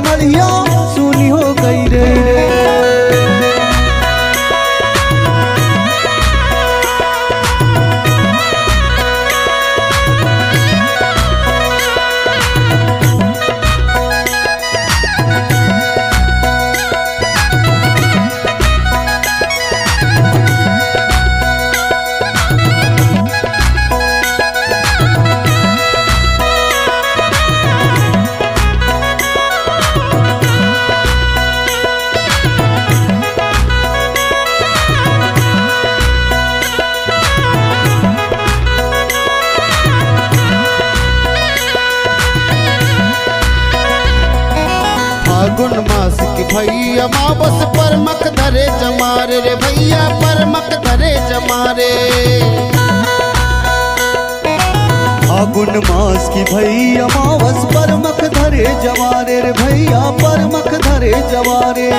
मड़िया सुनी हो गई रे। फागुन मास की भैया मावस पर मक धरे जमारे रे भैया पर मक धरे जमारे। फागुन मास की भैया मावस पर मक धरे जवारे रे भैया पर मक धरे जवारे।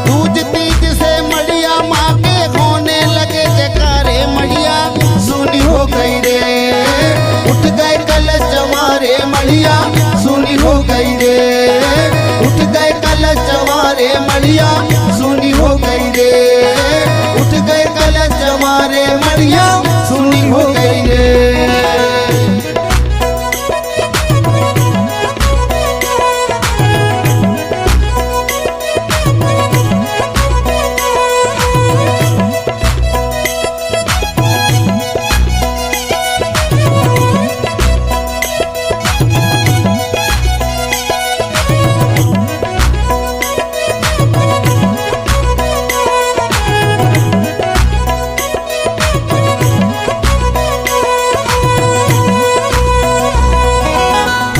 दूज तीज से मड़िया माँ के होने लगे जयकारे मड़िया सुनी हो गई रे। उठ गए कलश जवारे मड़िया सुनी हो गई रे। उठ गए कलश जवारे मड़िया सुनी हो गई रे। उठ गए कलश जवारे मड़िया सुनी हो गई रे।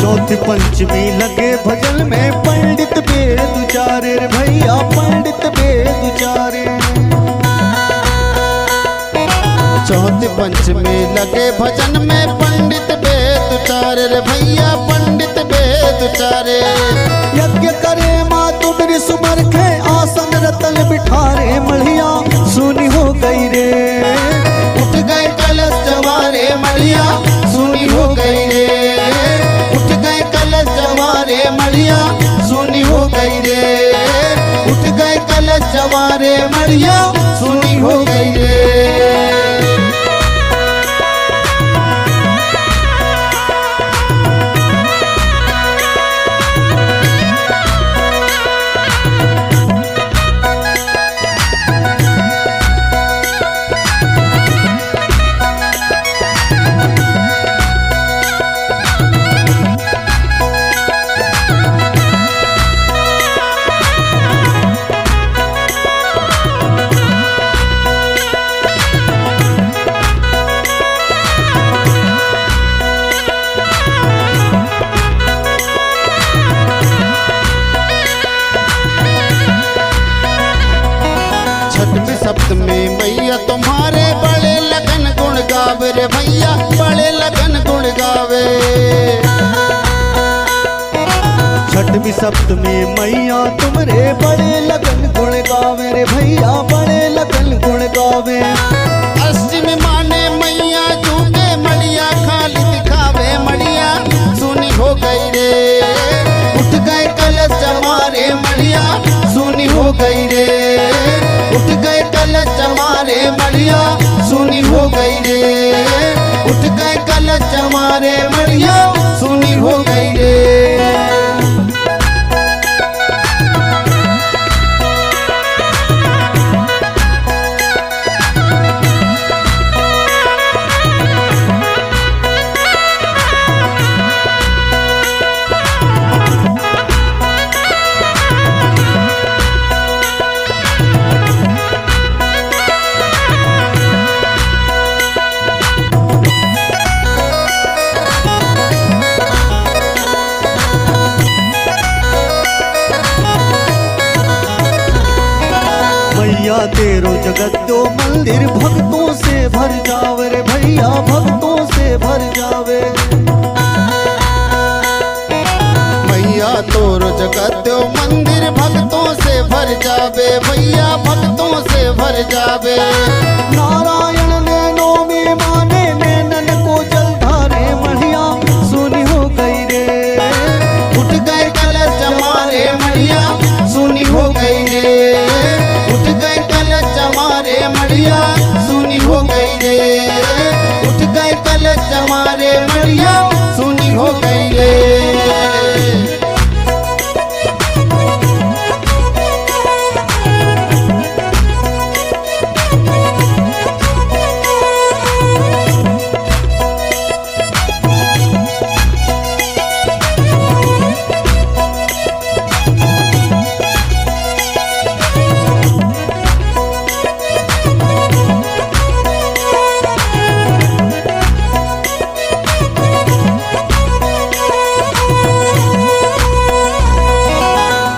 चौथी पंचमी लगे भजन में पंडित वेद उचारे रे भैया पंडित वेद उचारे। चौथी पंचमी लगे भजन में पंडित वेद उचारे रे भैया पंडित वेद उचारे। यज्ञ करे माँ तुमरी सुमर खे आसन रतन बिठारे मढ़िया सुनी हो गई रे। उठ गए कलश जवारे मड़िया सुनी हो गई रे। उठ गए कलश जवारे मड़िया सुनी हो गई रे। उठ गए कलश जवारे मड़िया सुनी हो गई रे। छठवीं सप्तमी मैया तुम्हारे बड़े लगन गुण गावे रे भैया बड़े लगन गुण गावे। छठवीं सप्तमी मैया तुमरे बड़े लगन गुण गावे रे भैया बड़े लगन गुण गावे। अष्टमी माने मैया झूठे मड़िया खाली दिखावे मड़िया सुनी हो गई रे। उठ गए कलश जवारे मड़िया सुनी हो गई रे। उठ गए कलश जवारे मड़िया सुनी हो गई रे। उठ गए कलश जवारे मड़िया सुनी हो गई रे। मैया तेरो जगत तो मंदिर भक्तों से भर जावे रे भैया भक्तों से भर जावे। मैया तोरो जगत मंदिर भक्तों से भर जावे भैया भक्तों से भर जावे। नारायण ने नौमी माने नैनन को जलधारे मढ़िया सुनी हो गई रे। उठ गए कलश जमारे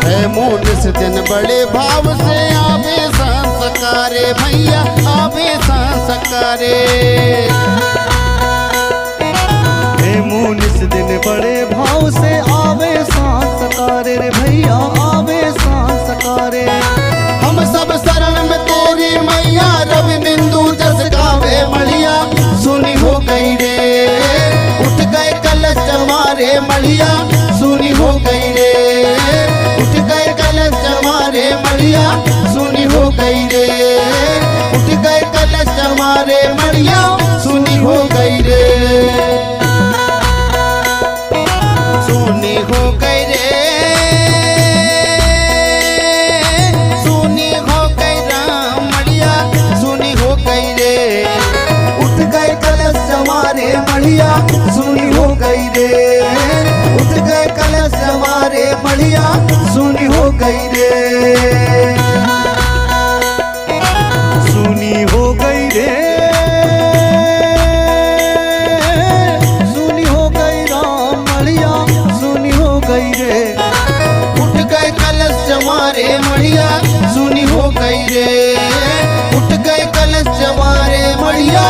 है मोनिस दिन बड़े भाव से आवे संस्कारे भैया आवे संस्कारे हे मोनिस दिन बड़े भाव से आवे संस्कारे रे भैया आवे संस्कारे। हम सब शरण में तेरी मैया रवि बिंदु जस गावे मढ़िया सुनी हो गई रे उठ गए कलश जमारे मढ़िया सुनी हो गई रे उठ गए कलश जमारे मढ़िया सुनी हो गई रे उठ गए कलश जमारे मढ़िया सुनी हो गई रे सुनी हो गई रे सुनी हो गई राम मढ़िया सुनी हो गई रे उठ गए कलश जमारे मढ़िया सुनी हो गई रे उठ गए कलश जमारे मढ़िया सुनी हो गई रे सुनी हो गई रे सुनी हो गई राम मढ़िया सुनी हो गई रे उठ गए कलश जमारे मढ़िया सुनी हो गई रे उठ गए कलश जमारे मढ़िया